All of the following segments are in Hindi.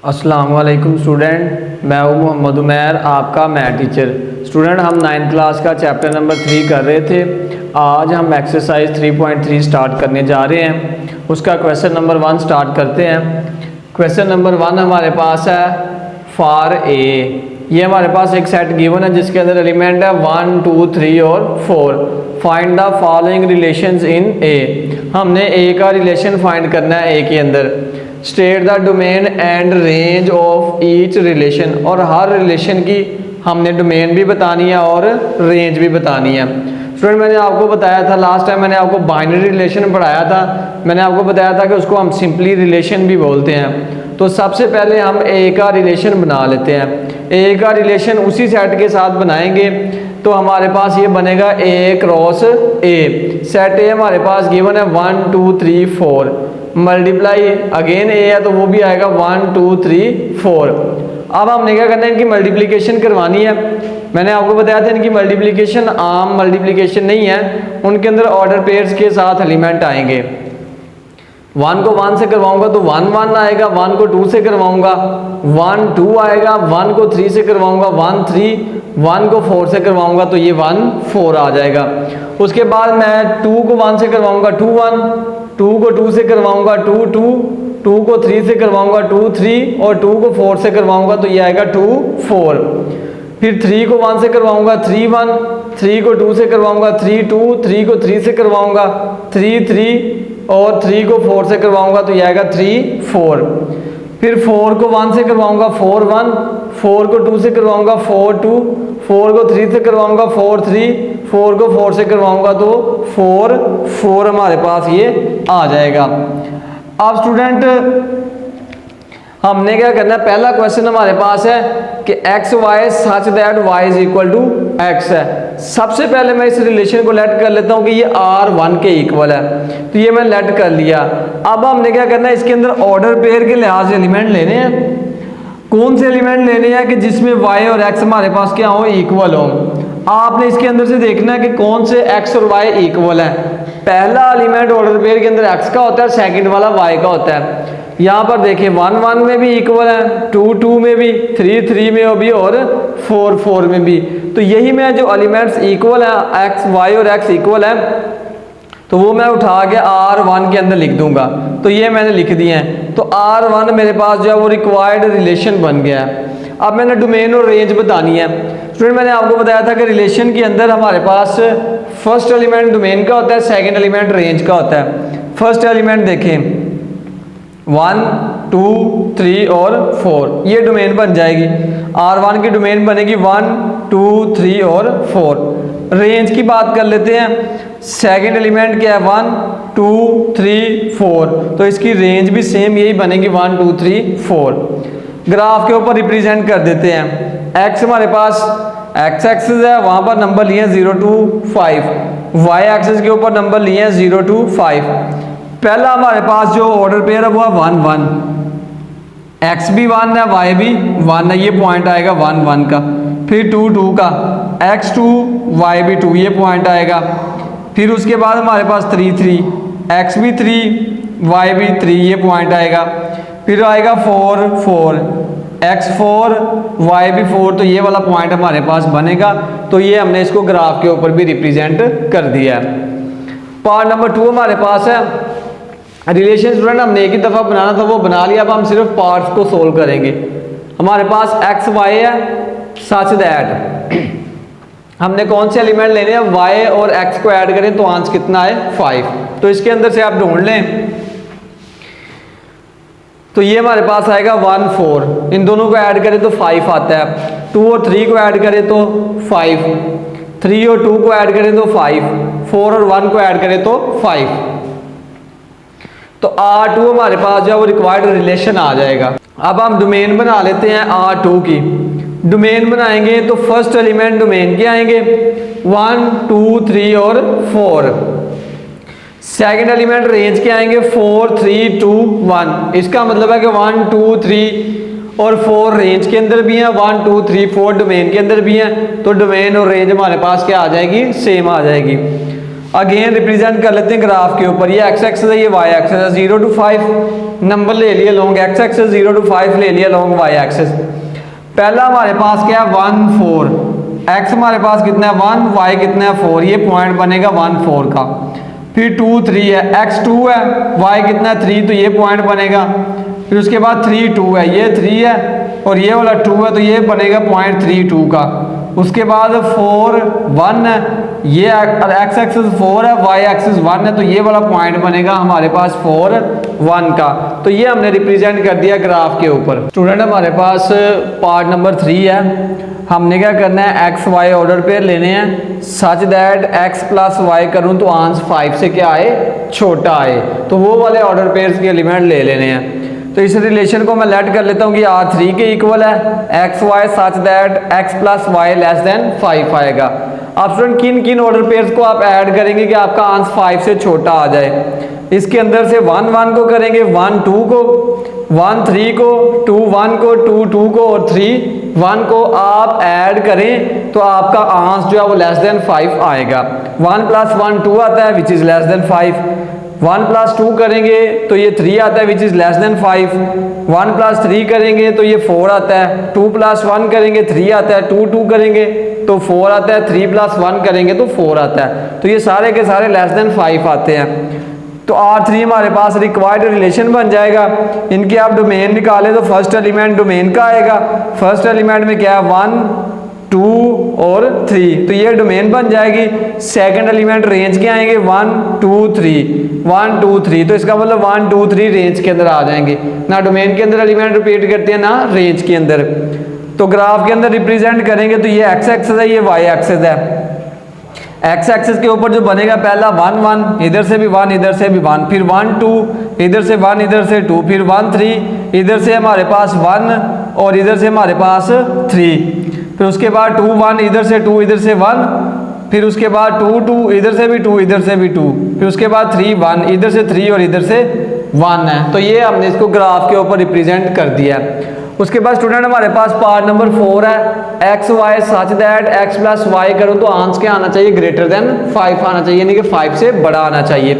अस्सलाम वालेकुम स्टूडेंट, मैं हूँ मोहम्मद उमैर, आपका मैथ टीचर। स्टूडेंट, हम 9th क्लास का चैप्टर नंबर 3 कर रहे थे। आज हम एक्सरसाइज 3.3 स्टार्ट करने जा रहे हैं। उसका क्वेश्चन नंबर 1 स्टार्ट करते हैं। क्वेश्चन नंबर 1 हमारे पास है फॉर ए। ये हमारे पास एक सेट गिवन है जिसके अंदर एलिमेंट है 1, 2, 3 और 4। Find the following relations in A. हमने ए का रिलेशन फाइंड करना है ए के अंदर। State the domain and range of each relation, और हर रिलेशन की हमने डोमेन भी बतानी है और रेंज भी बतानी है। स्टूडेंट, मैंने आपको बताया था लास्ट टाइम, मैंने आपको बाइनरी रिलेशन पढ़ाया था। मैंने आपको बताया था कि उसको हम सिंपली रिलेशन भी बोलते हैं। तो सबसे पहले हम ए का रिलेशन बना लेते हैं। ए का रिलेशन उसी सेट के साथ बनाएंगे तो हमारे पास ये बनेगा ए क्रॉस ए। सेट ए हमारे पास गिवन है 1, 2, 3, 4। मल्टीप्लाई अगेन ए है तो वो भी आएगा 1, 2, 3, 4। अब हमने क्या करना है, इनकी मल्टीप्लिकेशन करवानी है। मैंने आपको बताया था इनकी मल्टीप्लिकेशन आम मल्टीप्लिकेशन नहीं है, उनके अंदर ऑर्डर पेयर्स के साथ एलिमेंट आएंगे। 1 को 1 से करवाऊंगा तो 1, 1 आएगा। 1 को 2 से करवाऊंगा 1, 2 आएगा। 1 को 3 से करवाऊंगा 1, 3। 1 को 4 से करवाऊंगा तो ये 1, 4 आ जाएगा। उसके बाद मैं 2 को 1 से करवाऊंगा 2, 1। 2 को 2 से करवाऊंगा 2, 2। 2 को 3 से करवाऊंगा 2, 3। और 2 को 4 से करवाऊंगा तो ये आएगा 2, 4। फिर 3 को 1 से करवाऊंगा 3, 1। 3 को 2 से करवाऊंगा 3, 2। 3 को 3 से करवाऊंगा 3, 3। और 3 को 4 से करवाऊंगा तो ये आएगा 3, 4। फिर 4 को 1 से करवाऊंगा 4, 1। 4 को 2 से करवाऊंगा 4, 2। 4 को 3 से करवाऊंगा 4, 3। 4 को 4 से करवाऊंगा तो 4, 4 हमारे पास ये आ जाएगा। अब स्टूडेंट, हमने क्या करना है, पहला क्वेश्चन हमारे पास है कि x y such that y is equal to x है। सबसे पहले मैं इस रिलेशन को लेट कर लेता हूं कि ये R1 के इक्वल है, तो ये मैं लेट कर लिया। अब हमने क्या करना है, इसके अंदर ऑर्डर पेयर के लिहाज से एलिमेंट लेने हैं। कौन से एलिमेंट लेने हैं कि जिसमें y और x हमारे पास क्या हो, इक्वल हो। आपने इसके अंदर से देखना है कि कौन से x और y इक्वल है। पहला एलिमेंट ऑर्डर पेयर के अंदर x का होता है, सेकंड वाला y का होता है। यहाँ पर देखिए 1, 1 में भी इक्वल है, 2, 2 में भी, 3, 3 में भी और 4, 4 में भी। तो यही मैं जो एलिमेंट्स इक्वल है, x, y और x इक्वल है, तो वो मैं उठा के R1 के अंदर लिख दूंगा। तो ये मैंने लिख दिए हैं। तो R1 मेरे पास जो है वो रिक्वायर्ड रिलेशन बन गया है। अब मैंने डोमेन और रेंज बतानी है। स्टूडेंट, मैंने आपको बताया था कि रिलेशन के अंदर हमारे पास फर्स्ट एलिमेंट डोमेन का होता है, सेकंड एलिमेंट रेंज का होता है। फर्स्ट एलिमेंट देखें 1, 2, 3 और 4, ये डोमेन बन जाएगी। R1 की डोमेन बनेगी 1, 2, 3 और 4। रेंज की बात कर लेते हैं। सेकंड एलिमेंट क्या है 1, 2, 3, 4, तो इसकी रेंज भी सेम यही बनेगी 1, 2, 3, 4। ग्राफ के ऊपर रिप्रेजेंट कर देते हैं। एक्स हमारे पास एक्स एक्सिस है, वहां पर नंबर लिए हैं 0 to 5। वाई एक्सिस के ऊपर नंबर लिए हैं 0 to 5। पहला हमारे पास जो ऑर्डर पेयर है वो है 1, 1। एक्स भी 1 है, वाई भी 1 है, ये पॉइंट आएगा 1, 1 का। फिर 2, 2 का, एक्स 2, वाई भी 2, ये पॉइंट आएगा। फिर उसके बाद हमारे पास 3, 3, एक्स भी 3, वाई भी 3, ये पॉइंट आएगा। फिर आएगा 4, 4, एक्स 4, वाई भी 4, तो ये वाला पॉइंट हमारे पास बनेगा। तो ये हमने इसको ग्राफ के ऊपर भी रिप्रेजेंट कर दिया है। पार्ट नंबर 2 हमारे पास है रिलेशन। स्टूडेंट, हमने एक ही दफ़ा बनाना था, वो बना लिया। अब हम सिर्फ पार्ट्स को सोल्व करेंगे। हमारे पास एक्स वाई है सच दैट हमने कौन से एलिमेंट लेने हैं, y और x को ऐड करें तो आंसर कितना है 5। तो इसके अंदर से आप ढूंढ लें तो ये हमारे पास आएगा 1, 4। इन दोनों को ऐड करें तो 5 आता है। 2 और 3 को ऐड करें तो 5। 3 और 2 को ऐड करें तो 5। 4 और 1 को ऐड करें तो 5। तो R2 हमारे पास जो है वो रिक्वायर्ड रिलेशन आ जाएगा। अब हम डोमेन बना लेते हैं R2 की। डोमेन बनाएंगे तो फर्स्ट एलिमेंट डोमेन के आएंगे 1, 2, 3 और 4। सेकंड एलिमेंट रेंज के आएंगे 4, 3, 2, 1। इसका मतलब है कि 1, 2, 3 और 4 रेंज के अंदर भी हैं, 1, 2, 3, 4 डोमेन के अंदर भी हैं। तो डोमेन और रेंज हमारे पास क्या आ जाएगी, सेम आ जाएगी। अगेन रिप्रेजेंट कर लेते हैं ग्राफ के ऊपर। ये एक्स एक्सिस है, ये वाई एक्सिस है। 0 to 5 नंबर ले लिए लॉन्ग एक्स एक्सेस 0 to 5 ले लिया लॉन्ग वाई एक्सेस। पहला हमारे पास क्या है 1 4, एक्स हमारे पास कितना है 1, वाई कितना है 4, ये पॉइंट बनेगा 1 4 का। फिर 2 3 है, एक्स 2 है, वाई कितना है 3, तो ये पॉइंट बनेगा। फिर उसके बाद 3 2 है, ये 3 है और ये वाला 2 है, तो ये बनेगा पॉइंट 3 2 का। उसके बाद 4 1 है, ये एक्स एक्सिस 4 है, वाई एक्सिस 1 है, तो ये वाला पॉइंट बनेगा हमारे पास 4 1 का। तो ये हमने रिप्रेजेंट कर दिया ग्राफ के ऊपर। स्टूडेंट हमारे पास पार्ट नंबर 3 है। हमने क्या करना है, एक्स वाई ऑर्डर पेयर लेने हैं such that x plus y करूँ तो आंसर 5 से क्या आए, छोटा आए, तो वो वाले ऑर्डर पेयर्स के एलिमेंट ले लेने हैं। तो इस रिलेशन को मैं लेट कर लेता हूँ कि R3 के इक्वल है, x y such that x plus y less than 5 आएगा। अब स्टूडेंट किन किन ऑर्डर पेयर्स को आप ऐड करेंगे कि आपका आंसर 5 से छोटा आ जाए। इसके अंदर से 1 1 को करेंगे, 1 2 को, 1 3 को, 2 1 को, 2 2 को और 3 1 को आप ऐड करें तो आपका आंसर जो है वो लेस देन 5 आएगा। 1 + 1 2 आता है विच इज़ लेस देन 5। 1 + 2 करेंगे तो ये 3 आता है विच इज़ लेस देन 5। 1 + 3 करेंगे तो ये 4 आता है। 2 + 1 करेंगे 3 आता है। 2 2 करेंगे तो 4 आता है। 3 + 1 करेंगे तो 4 आता है। तो ये सारे के सारे लेस देन 5 आते हैं। तो R3 हमारे पास रिक्वायर्ड रिलेशन बन जाएगा। इनके आप डोमेन निकालें तो फर्स्ट एलिमेंट डोमेन का आएगा। फर्स्ट एलिमेंट में क्या है 1 2 और 3, तो ये डोमेन बन जाएगी। सेकंड एलिमेंट रेंज के आएंगे 1 2 3 1 2 3, तो इसका मतलब 1 2 3 रेंज के अंदर आ जाएंगे, ना डोमेन के अंदर एलिमेंट रिपीट करते हैं ना रेंज के अंदर। तो ग्राफ के अंदर रिप्रेजेंट करेंगे तो ये एक्स एक्सिस है, ये वाई एक्सिस है। एक्स एक्सिस के ऊपर जो बनेगा पहला 1 1, इधर से भी 1 इधर से भी 1, फिर 1 2 इधर से 1 इधर से 2, फिर 1 3 इधर से हमारे पास 1 और इधर से हमारे पास 3, फिर उसके बाद 2 1 इधर से 2 इधर से 1, फिर उसके बाद 2 2 इधर से भी 2 इधर से भी 2, फिर उसके बाद 3 1 इधर से 3 और इधर से 1 है। तो ये हमने इसको ग्राफ के ऊपर रिप्रेजेंट कर दिया है। उसके बाद स्टूडेंट हमारे पास पार्ट नंबर 4 है, x y such that x plus y करूँ तो आंसर क्या आना चाहिए, ग्रेटर देन 5 आना चाहिए, यानी कि 5 से बड़ा आना चाहिए।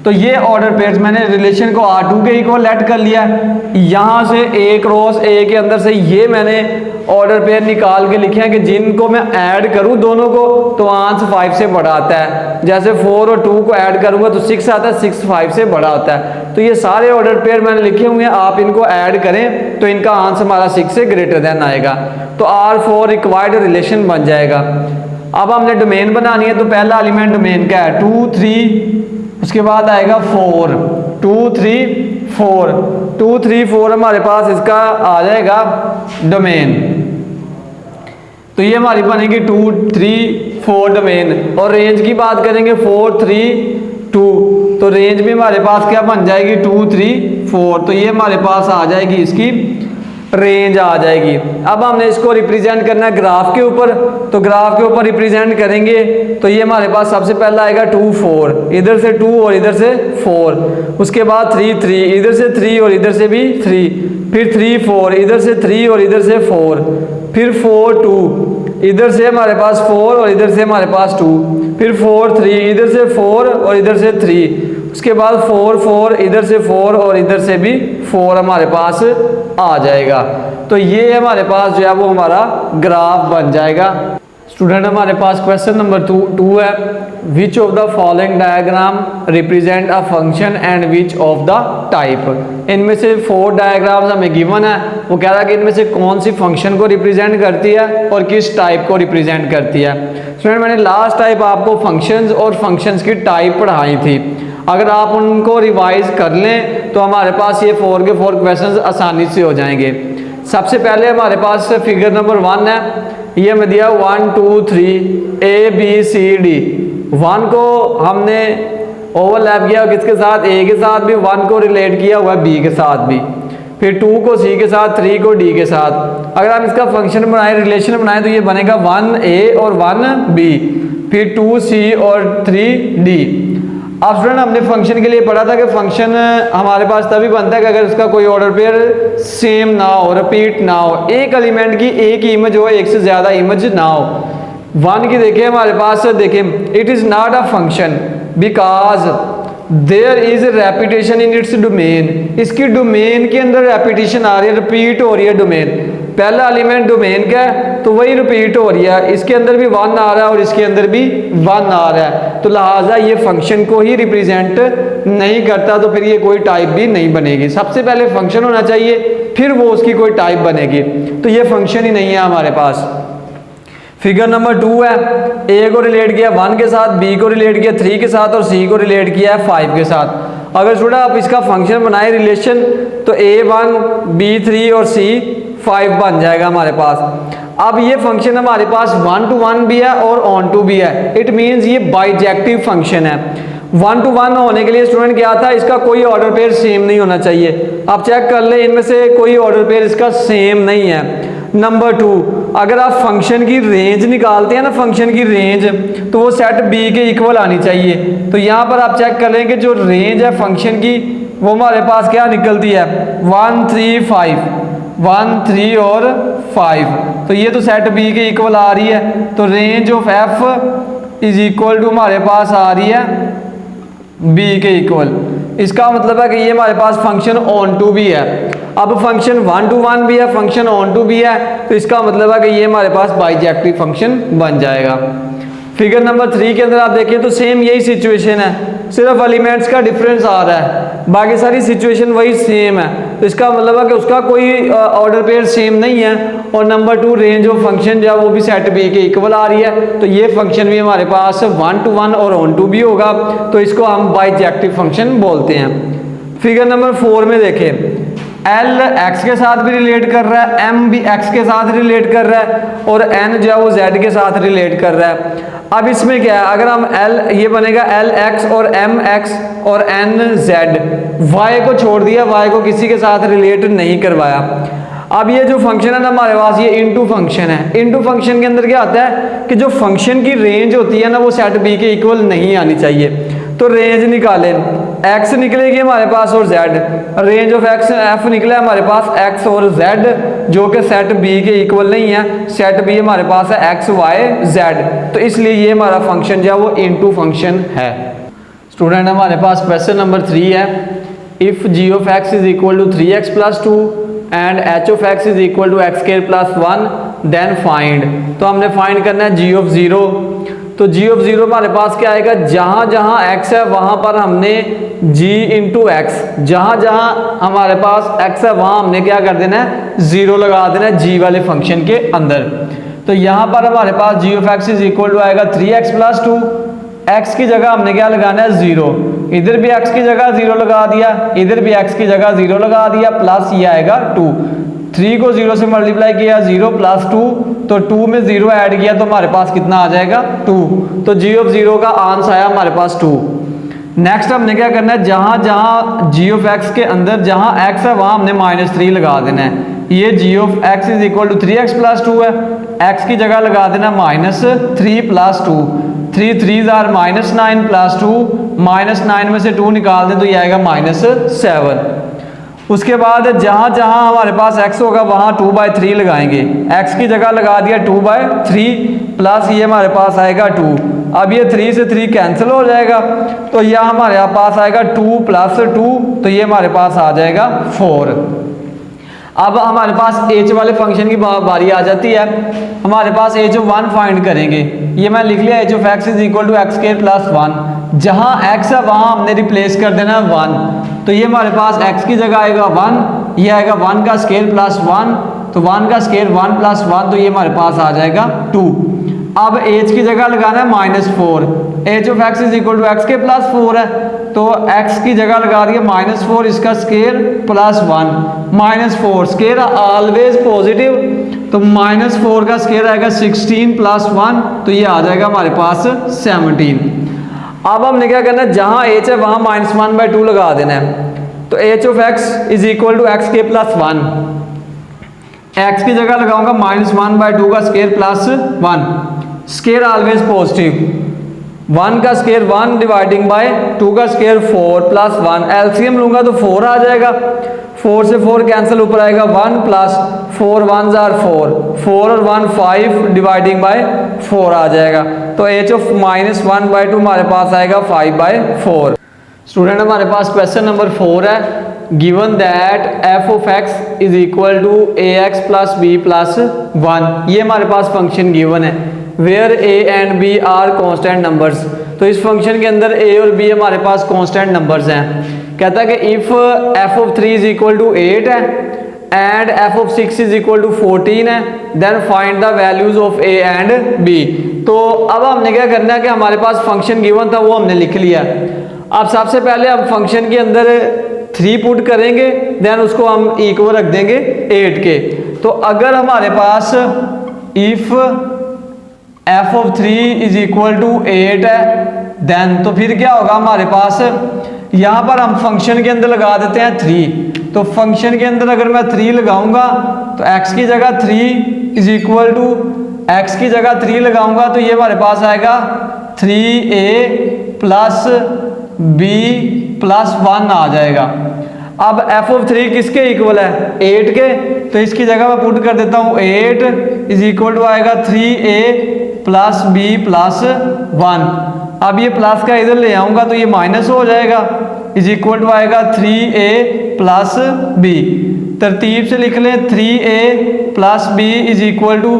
तो ये ऑर्डर पेयर्स मैंने रिलेशन को R2 के इक्वल लेट कर लिया है। यहाँ से एक रोज ए के अंदर से ये मैंने ऑर्डर पेयर निकाल के लिखे हैं कि जिनको मैं ऐड करूँ दोनों को तो आंसर 5 से बड़ा आता है। जैसे 4 और 2 को ऐड करूँगा तो 6 आता है, 6 5 से बड़ा होता है। तो ये सारे ऑर्डर पेयर मैंने लिखे हुए हैं, आप इनको ऐड करें तो इनका आंसर हमारा 6 से ग्रेटर देन आएगा। तो R4 रिक्वायर्ड रिलेशन बन जाएगा। अब हमने डोमेन बनानी है, तो पहला एलिमेंट डोमेन का है 2 3, उसके बाद आएगा 4 2 3 4 2 3 4 हमारे पास इसका आ जाएगा डोमेन। तो ये हमारी बनेगी 2 3 4 डोमेन। और रेंज की बात करेंगे 4 3 2, तो रेंज भी हमारे पास क्या बन जाएगी 2 3 4, तो ये हमारे पास आ जाएगी इसकी रेंज आ जाएगी। अब हमने इसको रिप्रेजेंट करना है ग्राफ के ऊपर, तो ग्राफ के ऊपर रिप्रेजेंट करेंगे तो ये हमारे पास सबसे पहला आएगा 2 4, इधर से 2 और इधर से 4, उसके बाद 3 3 इधर से 3 और इधर से भी 3, फिर 3 4 इधर से 3 और इधर से 4, फिर 4 2 इधर से हमारे पास 4 और इधर से हमारे पास 2, फिर 4 3 इधर से 4 और इधर से 3, उसके बाद 4 4 इधर से 4 और इधर से भी 4 हमारे पास आ जाएगा। तो ये हमारे पास जो है वो हमारा ग्राफ बन जाएगा। स्टूडेंट हमारे पास क्वेश्चन नंबर 2 है, which of the following diagram represent a function and which of the type. इनमें से 4 डायग्राम्स हमें गिवन है, वो कह रहा है कि इनमें से कौन सी फंक्शन को रिप्रेजेंट करती है और किस टाइप को रिप्रेजेंट करती है। स्टूडेंट मैंने लास्ट टाइप आपको फंक्शंस और फंक्शंस की टाइप पढ़ाई थी, अगर आप उनको रिवाइज कर लें तो हमारे पास ये 4 के 4 क्वेश्चंस आसानी से हो जाएंगे। सबसे पहले हमारे पास फिगर नंबर 1 है, ये हमें दिया 1 2 3 A B C D। 1 को हमने ओवरलैप किया किसके साथ, A के साथ भी, 1 को रिलेट किया हुआ B के साथ भी, फिर 2 को C के साथ, 3 को D के साथ। अगर हम इसका फंक्शन बनाए, रिलेशन बनाए तो ये बनेगा 1A और 1B, फिर 2C और 3D। अब स्टूडेंट हमने फंक्शन के लिए पढ़ा था कि फंक्शन हमारे पास तभी बनता है कि अगर उसका कोई ऑर्डर पेयर सेम ना हो, रिपीट ना हो, एक एलिमेंट की एक ही इमेज हो, एक से ज़्यादा इमेज ना हो। 1 की देखिए हमारे पास, देखिए it is not a function because there is repetition in its domain, इसकी डोमेन के अंदर रेपिटेशन आ रही है, रिपीट हो रही है डोमेन। पहला एलिमेंट डोमेन का है तो वही रिपीट हो रही है, इसके अंदर भी 1 आ रहा है और इसके अंदर भी 1 आ रहा है, तो लिहाजा ये फंक्शन को ही रिप्रेजेंट नहीं करता, तो फिर ये कोई टाइप भी नहीं बनेगी। सबसे पहले फंक्शन होना चाहिए, फिर वो उसकी कोई टाइप बनेगी, तो ये फंक्शन ही नहीं है हमारे पास। फिगर नंबर 2 है, ए को रिलेट किया 1 के साथ, बी को रिलेट किया 3 के साथ और सी को रिलेट किया है 5 के साथ। अगर स्टूडेंट आप इसका फंक्शन बनाए रिलेशन तो A1 B3 और C5 बन जाएगा हमारे पास। अब ये फंक्शन हमारे पास 1 to 1 भी है और ऑन टू भी है, इट मीन्स ये बाइजेक्टिव फंक्शन है। 1 to 1 होने के लिए स्टूडेंट क्या था, इसका कोई ऑर्डर पेयर सेम नहीं होना चाहिए। आप चेक कर ले, इनमें से कोई ऑर्डर पेयर इसका सेम नहीं है। नंबर 2, अगर आप फंक्शन की रेंज निकालते हैं ना, फंक्शन की रेंज, तो वो सेट बी के इक्वल आनी चाहिए। तो यहाँ पर आप चेक कर लें कि जो रेंज है फंक्शन की वो हमारे पास क्या निकलती है, 1 3 5, 1 3 और 5, तो ये तो सेट बी के इक्वल आ रही है। तो range of f is equal to हमारे पास आ रही है बी के इक्वल। इसका मतलब है कि ये हमारे पास फंक्शन ऑन टू भी है। अब फंक्शन 1 to 1 भी है, फंक्शन ऑन टू भी है, तो इसका मतलब है कि ये हमारे पास बाइजेक्टिव फंक्शन बन जाएगा। फिगर नंबर 3 के अंदर आप देखें तो सेम यही सिचुएशन है, सिर्फ एलिमेंट्स का डिफरेंस आ रहा है, बाकी सारी सिचुएशन वही सेम है। तो इसका मतलब है कि उसका कोई ऑर्डर पेयर सेम नहीं है। और नंबर 2, रेंज ऑफ फंक्शन जो है वो भी सेट बी के इक्वल आ रही है, तो ये फंक्शन भी हमारे पास 1 to 1 और ऑन टू भी होगा, तो इसको हम बाइजेक्टिव फंक्शन बोलते हैं। फिगर नंबर 4 में देखें, L x के साथ भी रिलेट कर रहा है, M भी x के साथ रिलेट कर रहा है और N जो है वो Z के साथ रिलेट कर रहा है। अब इसमें क्या है, अगर हम L, ये बनेगा L x और M x और N Z, Y को छोड़ दिया, Y को किसी के साथ रिलेट नहीं करवाया। अब ये जो फंक्शन है ना हमारे पास, ये इनटू फंक्शन है। इनटू फंक्शन के अंदर क्या आता है कि जो फंक्शन की रेंज होती है ना वो सेट बी के इक्वल नहीं आनी चाहिए। तो रेंज निकालें, x निकलेगी हमारे पास और z, range of x f निकला हमारे पास x और z, जो कि सेट b के इक्वल नहीं है। सेट b हमारे पास है x y z, तो इसलिए ये हमारा फंक्शन जो है वो इनटू फंक्शन है। स्टूडेंट हमारे पास क्वेश्चन नंबर 3 है, if g of x is equal to 3x plus 2 and h of x is equal to x square plus 1 then find. तो हमने फाइंड करना है g ऑफ 0। तो g ऑफ 0 हमारे पास क्या आएगा, जहां जहां x है वहां पर हमने g इंटू एक्स, जहां जहां हमारे पास x है वहां हमने क्या कर देना है, 0 लगा देना है g वाले फंक्शन के अंदर। तो यहां पर हमारे पास g of x is equal to आएगा 3x प्लस 2, x की जगह हमने क्या लगाना है 0, इधर भी x की जगह 0 लगा दिया, इधर भी x की जगह 0 लगा दिया, प्लस ये आएगा 2। 3 को 0 से मल्टीप्लाई किया 0 प्लस 2, तो 2 में 0 ऐड किया तो हमारे पास कितना आ जाएगा 2। तो g ऑफ 0 का आंसर आया हमारे पास 2। नेक्स्ट हमने क्या करना है, जहां जहां g ऑफ x के अंदर जहां x है वहां हमने -3 लगा देना है। ये g of x is equal to 3x plus 2 है, x की जगह लगा देना -3 प्लस 2, 3 3 आर -9 प्लस 2, -9 में से 2 निकाल दें तो ये आएगा -7। उसके बाद जहां जहां हमारे पास x होगा वहां 2/3 लगाएंगे, x की जगह लगा दिया 2/3 प्लस ये हमारे पास आएगा 2। अब ये 3 से 3 कैंसिल हो जाएगा, तो यह हमारे पास आएगा 2 प्लस 2, तो ये हमारे पास आ जाएगा 4। अब हमारे पास h वाले फंक्शन की बारी आ जाती है। हमारे पास h ऑफ 1 फाइंड करेंगे, ये मैं लिख लिया h of x is equal to x square plus 1। जहां x है वहां हमने रिप्लेस कर देना है 1, तो ये हमारे पास x की जगह आएगा 1, ये आएगा 1 का स्क्वायर प्लस 1, तो 1 का स्क्वायर 1 प्लस 1, तो ये हमारे पास आ जाएगा 2। अब h की जगह लगाना है -4, h of x is equal to x के प्लस 4 है, तो x की जगह लगा दिया -4, इसका square plus 1, -4 square always positive, तो -4 का स्क्वायर आएगा 16 प्लस 1, तो ये आ जाएगा हमारे पास 17। अब हमने क्या करना है, जहां h है वहां -1/2 लगा देना है, तो h of x is equal to x के प्लस 1, x की जगह लगाऊंगा -1/2 का square plus 1, square always positive, 1 का स्क्वायर 1 डिवाइडिंग बाय 2 का स्क्वायर 4 प्लस 1, एलसीएम लूंगा तो 4 आ जाएगा, 4 से 4 कैंसिल, ऊपर आएगा 1 प्लस 4 1s आर 4, 4 और 1 5 डिवाइडिंग बाय 4 आ जाएगा, तो h ऑफ -1/2 हमारे पास आएगा 5/4। स्टूडेंट हमारे पास क्वेश्चन नंबर 4 है, given that f of x is equal to a x plus b plus 1। ये हमारे पास फंक्शन गिवन है where a and b are constant numbers. तो इस फंक्शन के अंदर ए और बी हमारे पास कांस्टेंट नंबर्स हैं। कहता है कि if F of 3 is equal to 8 है and f of 6 is equal to 14 है, then find the values of a and b. तो अब हमने क्या करना है कि हमारे पास फंक्शन गिवन था वो हमने लिख लिया। अब सबसे पहले हम फंक्शन के अंदर 3 पुट करेंगे, देन उसको हम इक्वल रख देंगे 8 के। तो अगर हमारे पास if F of 3 is equal to 8 है, देन तो फिर क्या होगा हमारे पास, यहाँ पर हम फंक्शन के अंदर लगा देते हैं 3। तो फंक्शन के अंदर अगर मैं 3 लगाऊंगा तो x की जगह 3 इज इक्वल टू एक्स की जगह 3 लगाऊंगा तो ये हमारे पास आएगा 3a प्लस b प्लस 1 आ जाएगा। अब f ऑफ 3 किसके इक्वल है, 8 के। तो इसकी जगह मैं पुट कर देता हूँ 8 इज इक्वल टू आएगा 3a प्लस b प्लस 1। अब ये प्लस का इधर ले आऊंगा तो ये माइनस हो जाएगा, इज इक्वल टू आएगा 3a प्लस b। तरतीब से लिख लें 3a plus b is equal to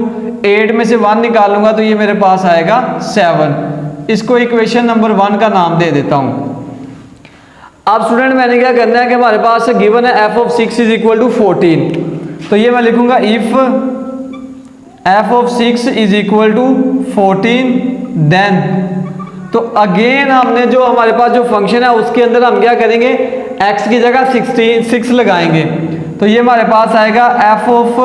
8 में से 1 निकालूंगा तो ये मेरे पास आएगा 7। इसको इक्वेशन नंबर 1 का नाम दे देता हूं। अब स्टूडेंट मैंने क्या करना है कि हमारे पास गिवन है f of 6 is equal to 14। तो ये मैं लिखूंगा if f of 6 is equal to 14, then तो अगेन हमने जो हमारे पास जो फंक्शन है उसके अंदर हम क्या करेंगे, x की जगह 6 लगाएंगे। तो ये हमारे पास आएगा f ऑफ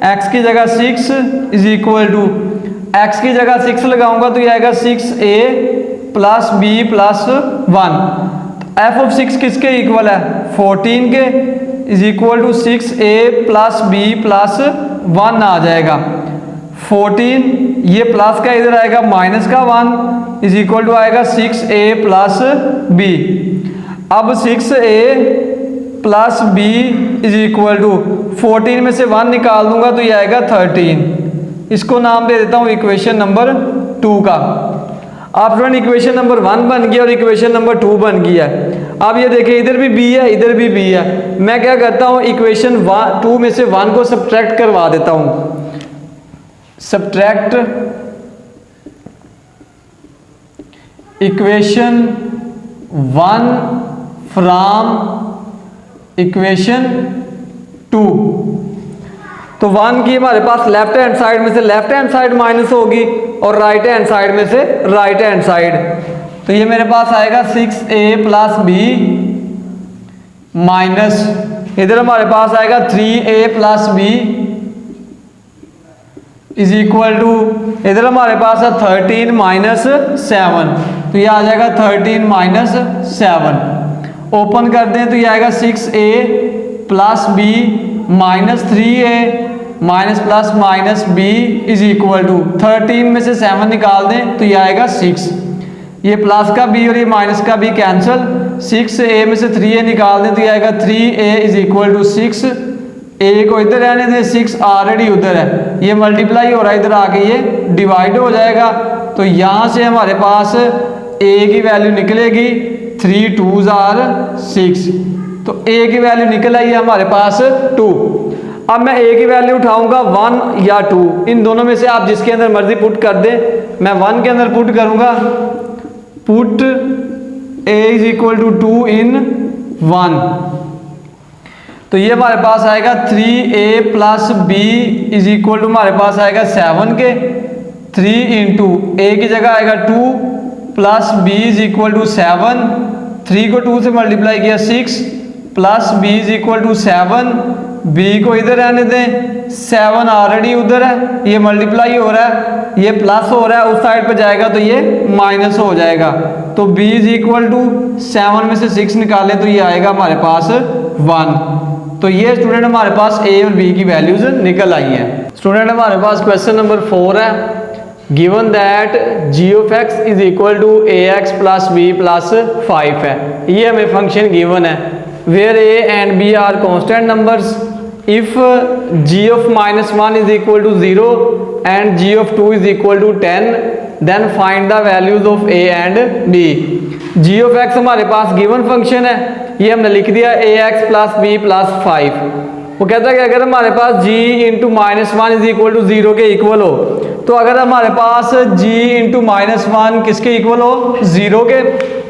x की जगह 6 इज इक्वल टू x की जगह 6 लगाऊंगा तो ये आएगा 6a plus b plus 1। f of 6 किसके इक्वल है, 14 के, is equal to 6a plus b plus 1 आ जाएगा। 14 ये प्लस का इधर आएगा माइनस का 1 इज इक्वल टू आएगा 6a प्लस b। अब 6a plus b is equal to 14 में से 1 निकाल दूंगा तो ये आएगा 13। इसको नाम दे देता हूँ इक्वेशन नंबर 2 का। आप फ्रेंड इक्वेशन नंबर 1 बन गया और इक्वेशन नंबर 2 बन गया है। अब ये देखिए इधर भी b है इधर भी b है। मैं क्या करता हूँ इक्वेशन 2 में से 1 को सब्ट्रैक्ट करवा देता हूँ। Subtract equation 1 from equation 2। तो 1 की हमारे पास लेफ्ट हैंड साइड में से लेफ्ट हैंड साइड माइनस होगी और राइट हैंड साइड में से राइट हैंड साइड। तो ये मेरे पास आएगा 6a प्लस b माइनस इधर हमारे पास आएगा 3a plus b is equal to इधर हमारे पास है 13 माइनस 7। तो ये आ जाएगा 13 माइनस 7। ओपन कर दें तो ये आएगा 6a plus b minus 3a minus plus minus b is equal to 13 में से 7 निकाल दें तो ये आएगा 6। ये प्लस का b और ये माइनस का b कैंसिल, 6a में से 3a निकाल दें तो ये आएगा 3a is equal to 6। a को इधर रहने दें, 6 ऑलरेडी उधर है, ये मल्टीप्लाई हो रहा है इधर आके ये डिवाइड हो जाएगा। तो यहाँ से हमारे पास a की वैल्यू निकलेगी 3 2s are 6। तो a की वैल्यू निकल आई है हमारे पास 2। अब मैं a की वैल्यू उठाऊंगा 1 या 2, इन दोनों में से आप जिसके अंदर मर्जी पुट कर दें। मैं 1 के अंदर पुट करूंगा, put a is equal to 2 in 1। तो ये हमारे पास आएगा 3a plus b is equal to हमारे पास आएगा 7 के। 3 इंटू a की जगह आएगा 2 plus b is equal to 7। 3 को 2 से मल्टीप्लाई किया 6 plus b is equal to 7। b को इधर रहने दें, 7 ऑलरेडी उधर है, ये मल्टीप्लाई हो रहा है, ये प्लस हो रहा है, उस साइड पे जाएगा तो ये माइनस हो जाएगा। तो b इज इक्वल टू 7 में से 6 निकालें तो ये आएगा हमारे पास 1। तो ये स्टूडेंट हमारे पास a और b की वैल्यूज निकल आई हैं। स्टूडेंट हमारे पास क्वेश्चन नंबर 4 है, given that g of x is equal to ax plus b plus 5 है। ये हमें फंक्शन गिवन है where a and b are constant numbers. If g of -1 is equal to 0 and g of 2 is equal to 10, then find the values of a and b। G of x हमारे पास गिवन फंक्शन है, ये हमने लिख दिया a x plus b plus 5। वो कहता है कि अगर हमारे पास g into minus one is equal to 0 के इक्वल हो, तो अगर हमारे पास g इंटू माइनस वन किसके इक्वल हो, 0 के,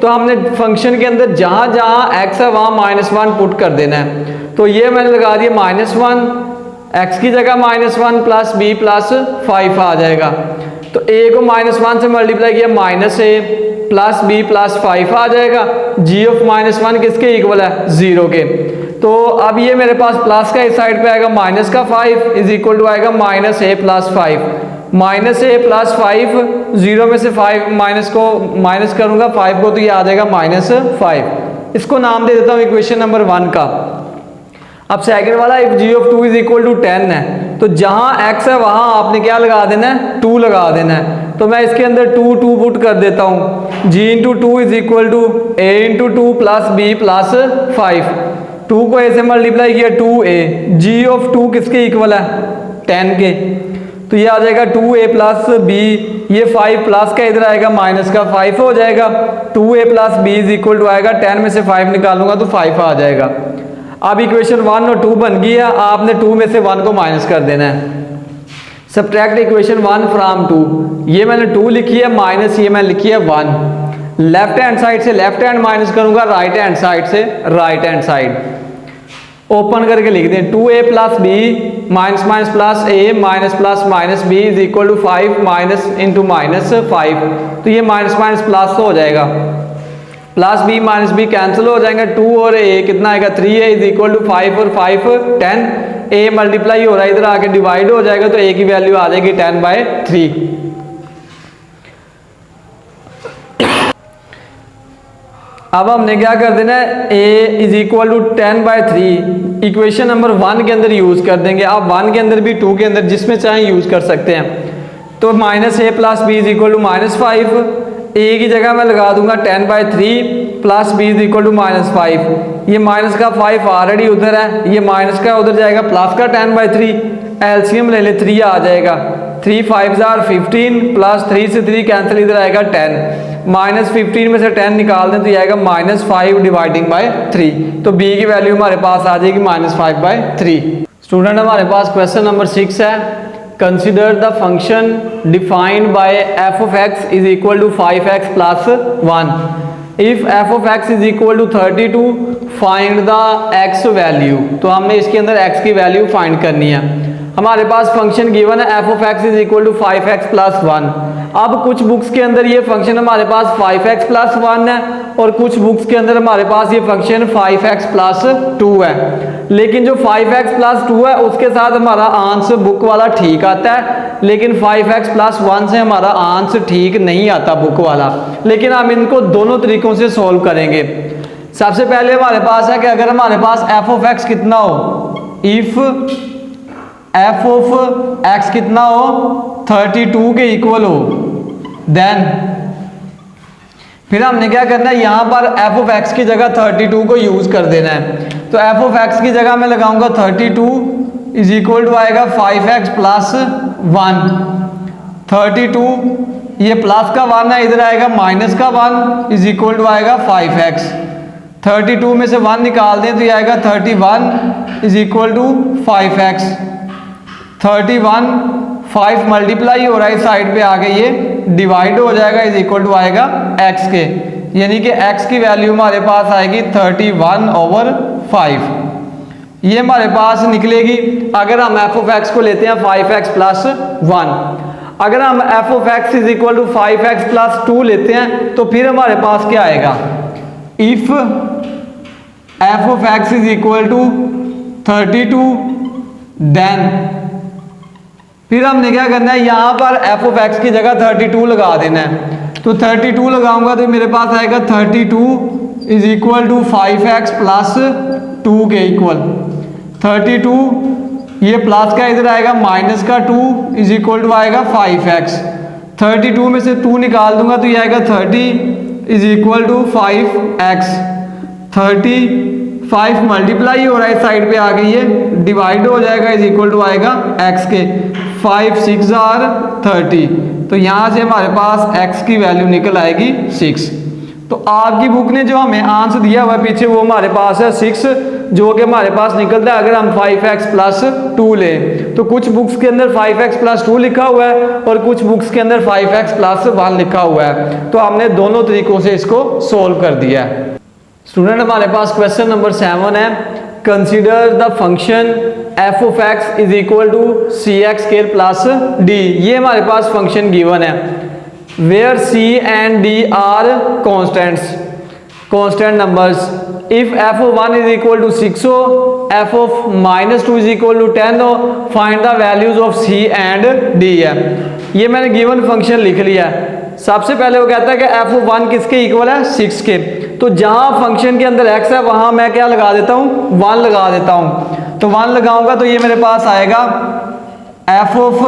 तो हमने फंक्शन के अंदर जहाँ जहाँ x है वहाँ माइनस वन पुट कर देना है। तो ये मैंने लगा दिया माइनस वन, एक्स की जगह minus one plus b plus 5 आ जाएगा। तो a को माइनस वन से मल्टीप्लाई किया minus a plus b plus 5 आ जाएगा। g ऑफ माइनस वन किसके इक्वल है, 0 के। तो अब ये मेरे पास प्लस का इस साइड पे आएगा माइनस का 5 इज इक्वल टू आएगा minus a plus 5। Minus a plus 5, 0 में से 5 माइनस को माइनस करूंगा 5 को, तो ये आ जाएगा माइनस 5। इसको नाम दे देता हूँ इक्वेशन नंबर 1 का। अब सेकंड वाला if g of 2 is equal to 10 है, तो जहाँ x है वहाँ आपने क्या लगा देना है, 2 लगा देना है। तो मैं इसके अंदर 2 2 पुट कर देता हूँ। g into two is equal to a into two plus b plus 5। 2 को a से मल्टीप्लाई किया 2a, g ऑफ 2 किसके इक्वल है, 10 के। तो ये आ जाएगा 2a प्लस बी, ये 5 प्लस का इधर आएगा माइनस का 5 हो जाएगा। 2a plus b is equal to आएगा 10 में से 5 निकालूंगा तो 5 आ जाएगा। अब इक्वेशन 1 और 2 बन गई है, आपने 2 में से 1 को माइनस कर देना है। सब्ट्रैक्ट इक्वेशन 1 फ्रॉम 2, ये मैंने 2 लिखी है माइनस ये मैंने लिखी है 1। लेफ्ट हैंड साइड से लेफ्ट हैंड माइनस करूंगा, राइट हैंड साइड से राइट हैंड साइड। ओपन करके लिख दें 2a plus b minus minus plus a minus plus minus b is equal to 5 minus into minus 5। तो ये माइनस माइनस प्लस हो जाएगा, plus b minus b cancel हो जाएंगे। 2 और a कितना आएगा, 3a इज इक्वल टू 5 और 5 10। a मल्टीप्लाई हो रहा है, इधर आके डिवाइड हो जाएगा, तो a की वैल्यू आ जाएगी 10/3। अब हमने क्या कर देना है, a is equal to 10/3 equation number 1 के अंदर यूज कर देंगे। आप 1 के अंदर भी 2 के अंदर जिसमें चाहें यूज कर सकते हैं। तो minus a plus b is equal to minus 5, a की जगह मैं लगा दूंगा 10/3 plus b is equal to minus 5। ये माइनस का 5 ऑलरेडी उधर है, ये माइनस का उधर जाएगा, प्लस का 10/3। एलसीएम ले ले 3 आ जाएगा, 3 5 are 15 प्लस 3 से 3 कैंसिल, इधर आएगा 10। माइनस 15 में से 10 निकाल दें तो ये आएगा माइनस 5 डिवाइडिंग बाय 3। तो b की वैल्यू हमारे पास आ जाएगी माइनस 5/3। स्टूडेंट हमारे पास क्वेश्चन नंबर 6 है। Consider the function defined by f of x is equal to 5x plus 1। If f of x is equal to 32 find the x value. तो हमने इसके अंदर x की वैल्यू फाइंड करनी है। हमारे पास फंक्शन गिवन है f of x is equal to 5x plus 1। अब कुछ बुक्स के अंदर ये फंक्शन हमारे पास 5x प्लस 1 है और कुछ बुक्स के अंदर हमारे पास ये फंक्शन 5x प्लस 2 है। लेकिन जो 5x प्लस 2 है उसके साथ हमारा आंसर बुक वाला ठीक आता है, लेकिन 5x प्लस 1 से हमारा आंसर ठीक नहीं आता बुक वाला। लेकिन हम इनको दोनों तरीकों से सोल्व करेंगे। सबसे पहले हमारे पास है कि अगर हमारे पास f of x कितना हो, इफ f of x कितना हो 32 के इक्वल हो, देन फिर हमने क्या करना है, यहां पर f of x की जगह 32 को यूज कर देना है। तो f of x की जगह मैं लगाऊंगा 32 इज इक्वल टू आएगा 5x प्लस 1। 32 ये प्लस का 1 है, इधर आएगा माइनस का 1 इज इक्वल टू आएगा 5x। 32 में से 1 निकाल दें तो ये आएगा 31 is equal to 5x। 31 5 multiply हो रहा है, साइड पे आगे ये डिवाइड हो जाएगा, इज इक्वल टू आएगा x के, यानी कि x की वैल्यू हमारे पास आएगी 31/5। ये हमारे पास निकलेगी। अगर हम f of x को लेते हैं 5x प्लस 1, अगर हम f of x is equal to 5x plus 2 लेते हैं तो फिर हमारे पास क्या आएगा, if f of x is equal to 32 then फिर हमने क्या करना है, यहां पर f of x की जगह 32 लगा देना है। तो 32 लगाऊंगा तो मेरे पास आएगा 32 is equal to 5x plus 2 के इक्वल। 32 ये प्लस का इधर आएगा माइनस का 2 इज इक्वल टू आएगा 5x। 32 में से 2 निकाल दूंगा तो ये आएगा 30 is equal to 5x। 35 multiply हो रहा है, साइड पे आ गई है, डिवाइड हो जाएगा, इज इक्वल टू आएगा x के। 5 6 are 30। तो यहां से हमारे पास x की वैल्यू निकल आएगी 6। तो आपकी बुक ने जो हमें आंसर दिया हुआ है पीछे वो हमारे पास है 6, जो कि हमारे पास निकलता है अगर हम 5x प्लस 2 लें। तो कुछ बुक्स के अंदर 5x प्लस 2 लिखा हुआ है और कुछ बुक्स के अंदर 5x प्लस 1 लिखा हुआ है। तो हमने दोनों तरीकों से इसको सोल्व कर दिया है। स्टूडेंट हमारे पास क्वेश्चन नंबर 7 है, consider the function f of x is equal to c x square plus d. ये हमारे पास फंक्शन गिवन है where c and d are constant numbers. If f of 1 is equal to 6 हो, f of minus 2 is equal to 10 हो, find the values of c and d है। ये मैंने गिवन फंक्शन लिख लिया है। सबसे पहले वो कहता है कि f of 1 किसके इक्वल है 6 के। तो जहां फंक्शन के अंदर x है वहां मैं क्या लगा देता हूं 1 लगा देता हूं। तो 1 लगाऊंगा तो ये मेरे पास आएगा f ऑफ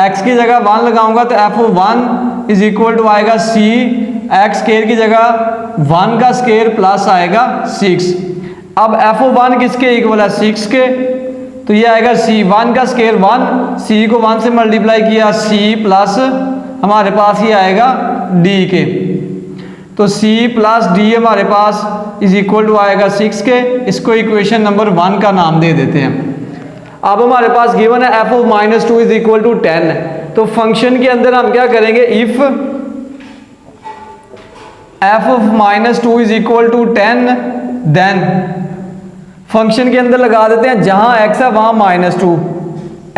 x की जगह 1 लगाऊंगा तो f of 1 is equal to आएगा c x स्क्वायर की जगह 1 का स्क्वायर प्लस आएगा 6। अब f ऑफ 1 किसके इक्वल है 6 के, तो ये आएगा c 1 का स्क्वायर 1, c को 1 से मल्टीप्लाई किया c प्लस हमारे पास ये आएगा d के। तो c प्लस d हमारे पास इज इक्वल टू आएगा 6 के। इसको इक्वेशन नंबर 1 का नाम दे देते हैं। अब हमारे पास गिवन है f of minus 2 is equal to 10। तो फंक्शन के अंदर हम क्या करेंगे, if f of minus 2 is equal to 10 then function के अंदर लगा देते हैं जहां x है वहां minus 2,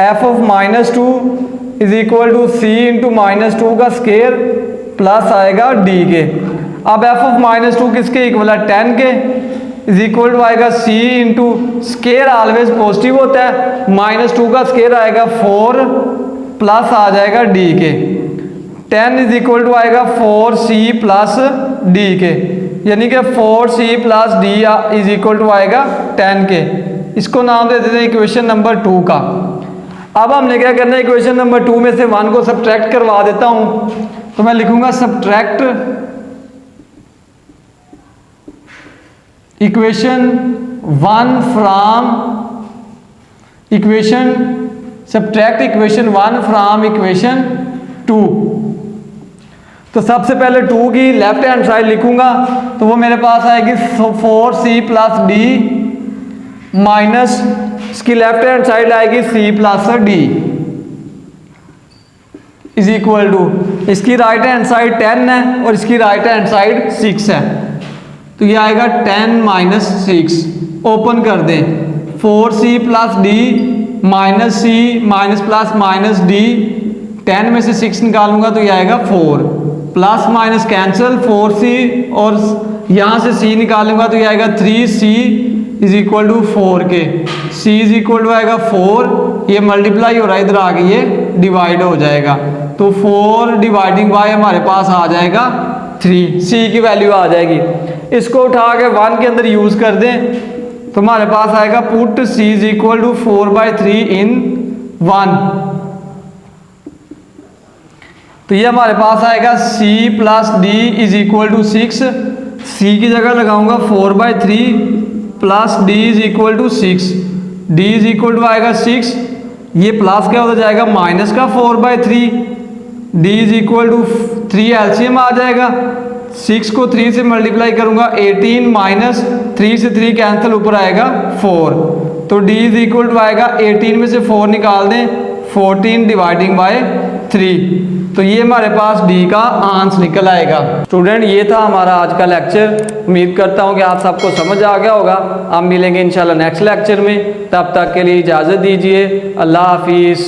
f of minus 2 is equal to c into minus 2 का स्क्वायर प्लस आएगा d के। अब f ऑफ माइनस 2 किसके इक्वल है 10 के, इज इक्वल टू आएगा c into square always positive होता है, माइनस 2 का स्केयर आएगा 4 प्लस आ जाएगा d के। 10 इज इक्वल टू आएगा 4c प्लस d के, यानी कि 4c plus d is equal to आएगा 10 के। इसको नाम दे देते हैं इक्वेशन नंबर 2 का। अब हमने क्या करना है, इक्वेशन नंबर 2 में से 1 को सब्ट्रैक्ट करवा देता हूं। तो मैं लिखूंगा subtract equation 1 from equation subtract equation 1 from equation 2। तो सबसे पहले 2 की लेफ्ट हैंड साइड लिखूंगा तो वो मेरे पास आएगी 4c प्लस d माइनस इसकी लेफ्ट हैंड साइड आएगी c plus d is equal to इसकी राइट हैंड साइड 10 है और इसकी राइट हैंड साइड 6 है। तो ये आएगा 10 माइनस 6, ओपन कर दें 4c plus d minus c minus plus minus d, 10 में से 6 निकालूंगा तो ये आएगा 4, प्लस माइनस कैंसिल 4c और यहाँ से c निकालूंगा तो ये आएगा 3c इज इक्वल टू 4 के। c इज इक्वल टू आएगा 4, ये मल्टीप्लाई हो रहा है इधर आगे ये डिवाइड हो जाएगा तो 4 डिवाइडिंग बाय हमारे पास आ जाएगा 3, c की वैल्यू आ जाएगी। इसको उठा के 1 के अंदर यूज कर दें तो हमारे पास आएगा put c is equal to 4/3 in 1। तो ये हमारे पास आएगा c plus d is equal to 6, c की जगह लगाऊंगा 4/3 plus d is equal to 6, d is equal to आएगा 6, ये प्लस क्या हो जाएगा माइनस का 4/3, d is equal to 3 LCM आ जाएगा, 6 को 3 से मल्टीप्लाई करूंगा 18 माइनस 3 से 3 कैंसिल ऊपर आएगा 4, तो d इज इक्वल टू आएगा 18 में से 4 निकाल दें 14 डिवाइडिंग बाय 3, तो ये हमारे पास d का आंसर निकल आएगा। स्टूडेंट ये था हमारा आज का लेक्चर, उम्मीद करता हूँ कि आप सबको समझ आ गया होगा। हम मिलेंगे इंशाल्लाह नेक्स्ट लेक्चर में, तब तक के लिए इजाज़त दीजिए। अल्लाह हाफिज़।